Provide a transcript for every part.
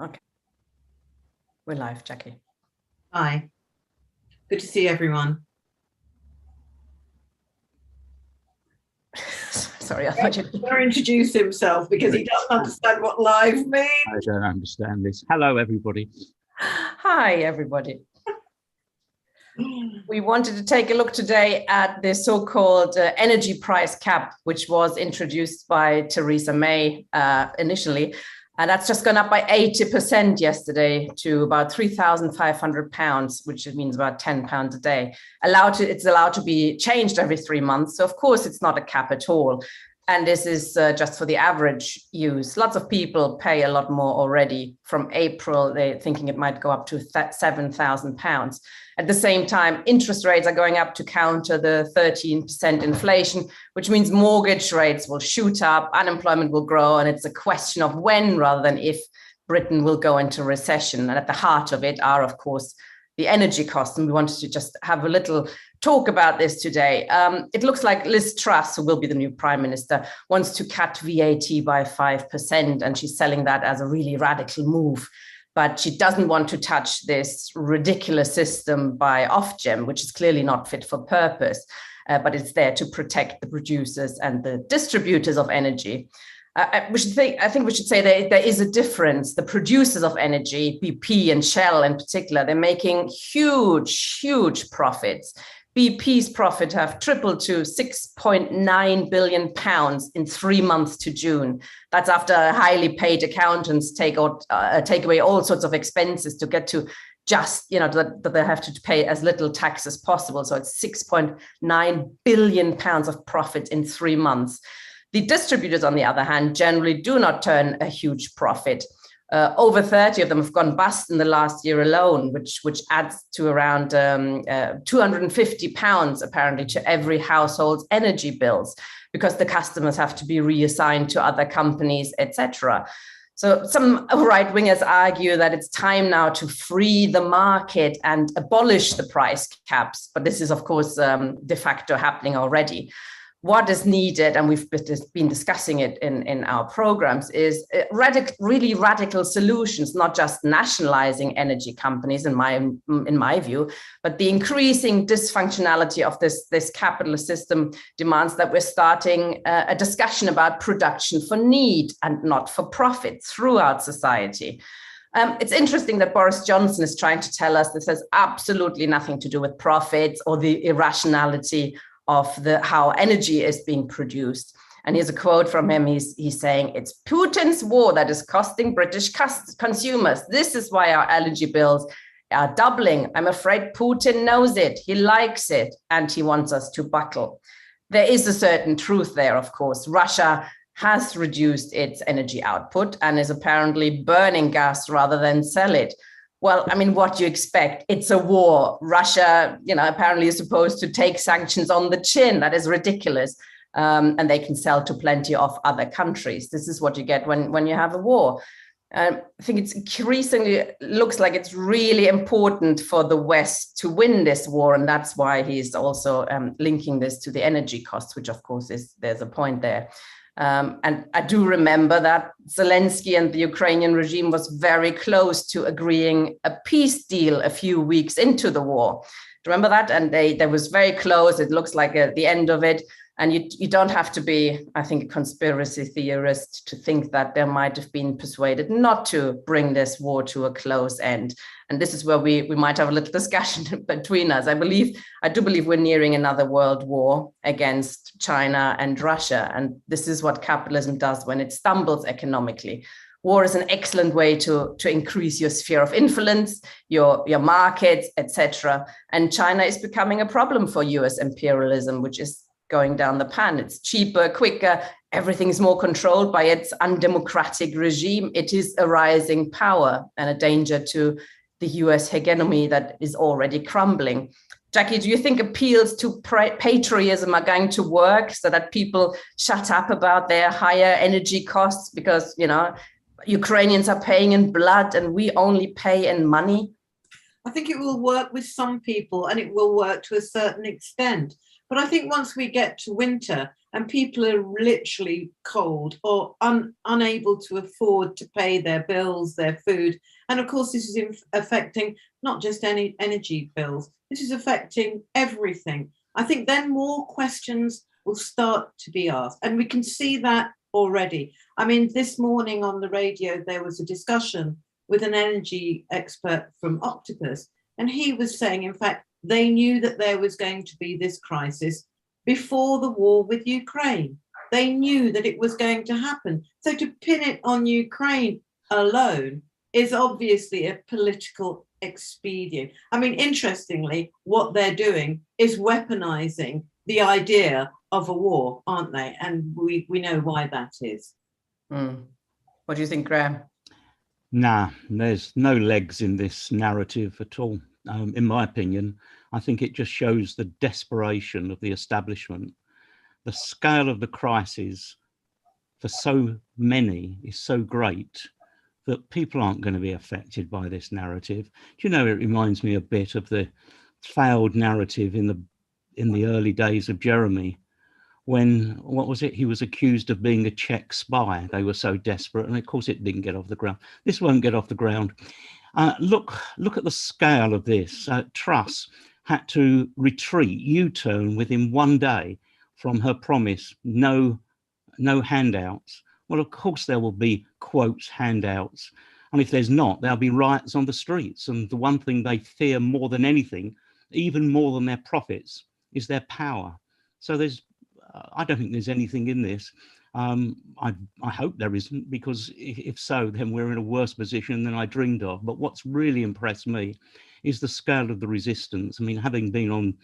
Okay. We're live, Jackie. Hi. Good to see everyone. Sorry, I thought you'd introduce himself because he doesn't understand what live means. I don't understand this. Hello, everybody. Hi, everybody. We wanted to take a look today at the so-called energy price cap, which was introduced by Theresa May initially. And that's just gone up by 80% yesterday to about £3,500, which means about £10 a day. It's allowed to be changed every 3 months. So of course, it's not a cap at all. And this is just for the average use. Lots of people pay a lot more already. From April, they're thinking it might go up to £7,000. At the same time, interest rates are going up to counter the 13% inflation, which means mortgage rates will shoot up, unemployment will grow, and it's a question of when rather than if Britain will go into recession. And at the heart of it are, of course, the energy costs. And we wanted to just have a little talk about this today. It looks like Liz Truss, who will be the new prime minister, wants to cut VAT by 5%, and she's selling that as a really radical move. But she doesn't want to touch this ridiculous system by Ofgem, which is clearly not fit for purpose, but it's there to protect the producers and the distributors of energy. I think we should say there is a difference. The producers of energy, BP and Shell in particular, they're making huge profits. BP's profit have tripled to £6.9 billion in 3 months to June. That's after highly paid accountants take away all sorts of expenses to get to just, that they have to pay as little tax as possible. So it's £6.9 billion of profit in 3 months. The distributors, on the other hand, generally do not turn a huge profit. Over 30 of them have gone bust in the last year alone, which adds to around £250 apparently to every household's energy bills, because the customers have to be reassigned to other companies, etc. So some right-wingers argue that it's time now to free the market and abolish the price caps. But this is, of course, de facto happening already. What is needed, and we've been discussing it in our programs, is really radical solutions, not just nationalizing energy companies, in my view, but the increasing dysfunctionality of this capitalist system demands that we're starting a discussion about production for need and not for profit throughout society. It's interesting that Boris Johnson is trying to tell us this has absolutely nothing to do with profits or the irrationality of how energy is being produced. And here's a quote from him. He's saying, "It's Putin's war that is costing British consumers. This is why our energy bills are doubling. I'm afraid Putin knows it. He likes it, and he wants us to buckle." There is a certain truth there, of course. Russia has reduced its energy output and is apparently burning gas rather than sell it. Well, I mean, what do you expect? It's a war. Russia, apparently is supposed to take sanctions on the chin. That is ridiculous. And they can sell to plenty of other countries. This is what you get when you have a war. I think it's increasingly looks like it's really important for the West to win this war. And that's why he's also linking this to the energy costs, which, of course, there's a point there. And I do remember that Zelensky and the Ukrainian regime was very close to agreeing a peace deal a few weeks into the war. Remember that? And they was very close. It looks like the end of it. And you don't have to be, I think, a conspiracy theorist to think that they might have been persuaded not to bring this war to a close end. And this is where we might have a little discussion between us. I do believe we're nearing another world war against China and Russia. And this is what capitalism does when it stumbles economically. War is an excellent way to increase your sphere of influence, your markets, etc. And China is becoming a problem for US imperialism, which is going down the pan. It's cheaper, quicker, everything's more controlled by its undemocratic regime. It is a rising power and a danger to the US hegemony that is already crumbling. Jackie, do you think appeals to patriotism are going to work so that people shut up about their higher energy costs because, Ukrainians are paying in blood and we only pay in money? I think it will work with some people and it will work to a certain extent. But I think once we get to winter and people are literally cold or unable to afford to pay their bills, their food. And of course, this is affecting not just any energy bills, this is affecting everything. I think then more questions will start to be asked, and we can see that already. I mean, this morning on the radio, there was a discussion with an energy expert from Octopus, and he was saying, in fact, they knew that there was going to be this crisis before the war with Ukraine. They knew that it was going to happen. So to pin it on Ukraine alone is obviously a political expedient. I mean, interestingly, what they're doing is weaponizing the idea of a war, aren't they? And we know why that is. What do you think, Graham? Nah, there's no legs in this narrative at all. In my opinion, I think it just shows the desperation of the establishment. The scale of the crisis for so many is so great that people aren't going to be affected by this narrative. Do you know, it reminds me a bit of the failed narrative in the early days of Jeremy, when, what was it, he was accused of being a Czech spy. They were so desperate, and of course it didn't get off the ground. This won't get off the ground. Look at the scale of this. Truss had to retreat, U-turn within one day from her promise, no handouts. Well, of course there will be, quotes, handouts. And if there's not, there'll be riots on the streets. And the one thing they fear more than anything, even more than their profits, is their power. So there's, I don't think there's anything in this. I hope there isn't, because if so, then we're in a worse position than I dreamed of. But what's really impressed me is the scale of the resistance. I mean, having been on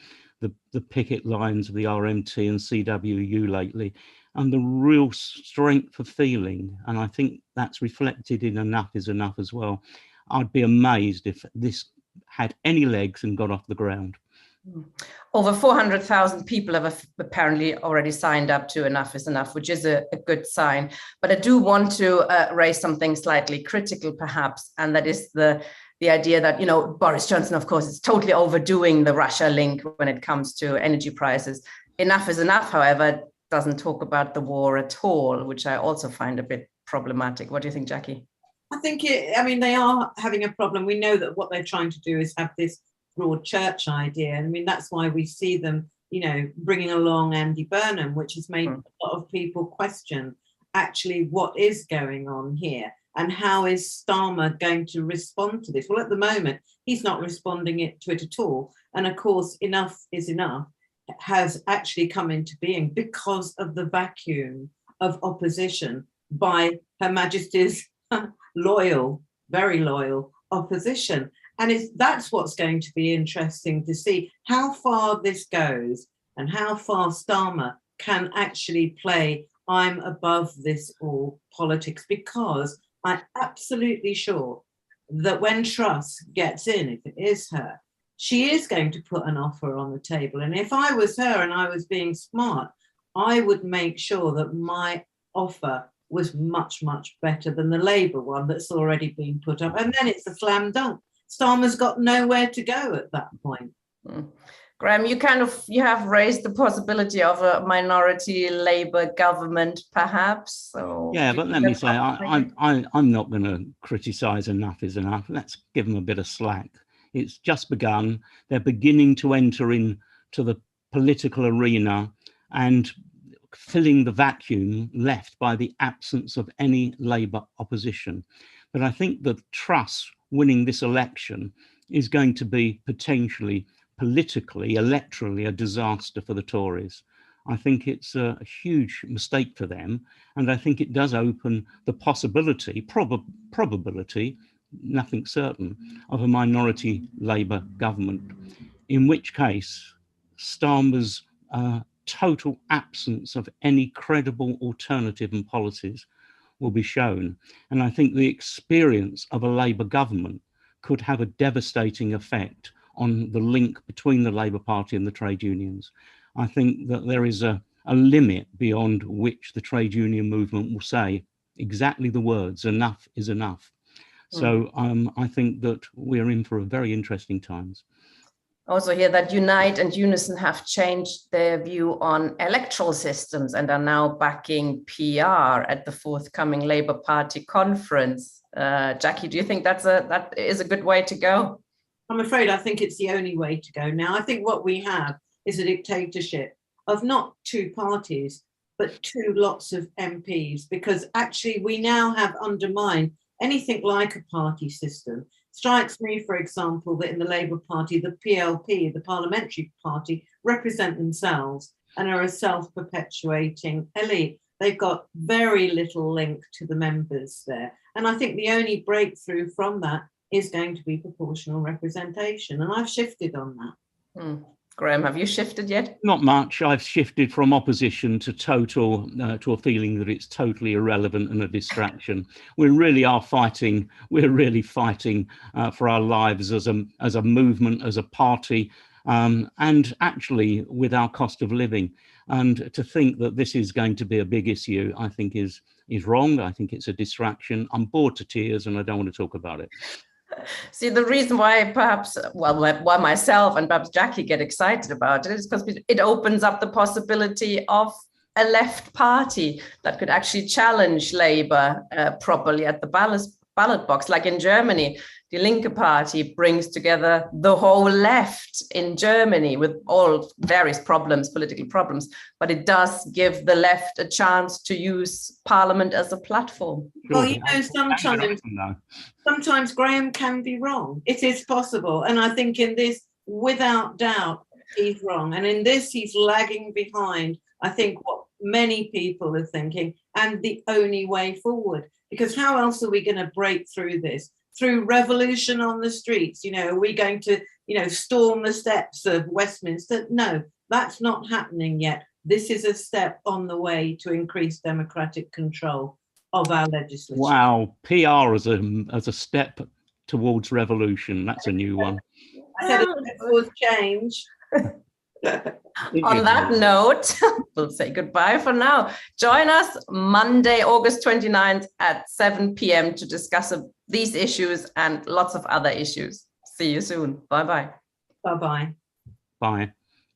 the picket lines of the RMT and CWU lately, and the real strength of feeling, and I think that's reflected in Enough is Enough as well. I'd be amazed if this had any legs and got off the ground. Over 400,000 people have apparently already signed up to Enough is Enough, which is a good sign. But I do want to raise something slightly critical, perhaps, and that is the idea that, you know, Boris Johnson, of course, is totally overdoing the Russia link when it comes to energy prices. Enough is Enough, however, doesn't talk about the war at all, which I also find a bit problematic. What do you think, Jackie? I think they are having a problem. We know that what they're trying to do is have this broad church idea. I mean, that's why we see them, you know, bringing along Andy Burnham, which has made a lot of people question actually what is going on here and how is Starmer going to respond to this. Well, at the moment, he's not responding to it at all. And of course, Enough is Enough has actually come into being because of the vacuum of opposition by Her Majesty's loyal, very loyal opposition. And that's what's going to be interesting to see, how far this goes and how far Starmer can actually play I'm above this all politics, because I'm absolutely sure that when Truss gets in, if it is her, she is going to put an offer on the table. And if I was her and I was being smart, I would make sure that my offer was much, much better than the Labour one that's already been put up. And then it's a slam dunk. Starmer's got nowhere to go at that point. Graham, you have raised the possibility of a minority Labour government, perhaps. So yeah, but let me say, I'm not going to criticise Enough is Enough. Let's give them a bit of slack. It's just begun. They're beginning to enter into the political arena and filling the vacuum left by the absence of any Labour opposition. But I think that Truss winning this election is going to be potentially politically, electorally, a disaster for the Tories. I think it's a huge mistake for them. And I think it does open the possibility, probability, nothing certain, of a minority Labour government, in which case Starmer's total absence of any credible alternative and policies will be shown. And I think the experience of a Labour government could have a devastating effect on the link between the Labour Party and the trade unions. I think that there is a limit beyond which the trade union movement will say exactly the words, enough is enough. So I think that we're in for a very interesting times. Also hear that Unite and Unison have changed their view on electoral systems and are now backing PR at the forthcoming Labour Party conference. Jackie, do you think that is a good way to go? I'm afraid I think it's the only way to go now. I think what we have is a dictatorship of not two parties, but two lots of MPs, because actually we now have undermined anything like a party system. Strikes me, for example, that in the Labour Party, the PLP, the Parliamentary Party, represent themselves and are a self-perpetuating elite. They've got very little link to the members there. And I think the only breakthrough from that is going to be proportional representation. And I've shifted on that. Graham, have you shifted yet? Not much. I've shifted from opposition to to a feeling that it's totally irrelevant and a distraction. We really are fighting. We're really fighting for our lives as a movement, as a party, and actually with our cost of living. And to think that this is going to be a big issue, I think is wrong. I think it's a distraction. I'm bored to tears and I don't want to talk about it. See, the reason why why myself and perhaps Jackie get excited about it is because it opens up the possibility of a left party that could actually challenge Labour properly at the ballot box. Like in Germany, the Linke Party brings together the whole left in Germany with all various problems, political problems, but it does give the left a chance to use parliament as a platform. Well, you know, sometimes Graham can be wrong. It is possible. And I think in this, without doubt, he's wrong. And in this, he's lagging behind, I think, what many people are thinking, and the only way forward. Because how else are we going to break through this? Through revolution on the streets? You know, are we going to, storm the steps of Westminster? No, that's not happening yet. This is a step on the way to increase democratic control of our legislature. Wow, PR as a step towards revolution. That's a new one. I said a step towards change. On that note, we'll say goodbye for now. Join us Monday, August 29th at 7 p.m. to discuss these issues and lots of other issues. See you soon. Bye-bye. Bye-bye. Bye.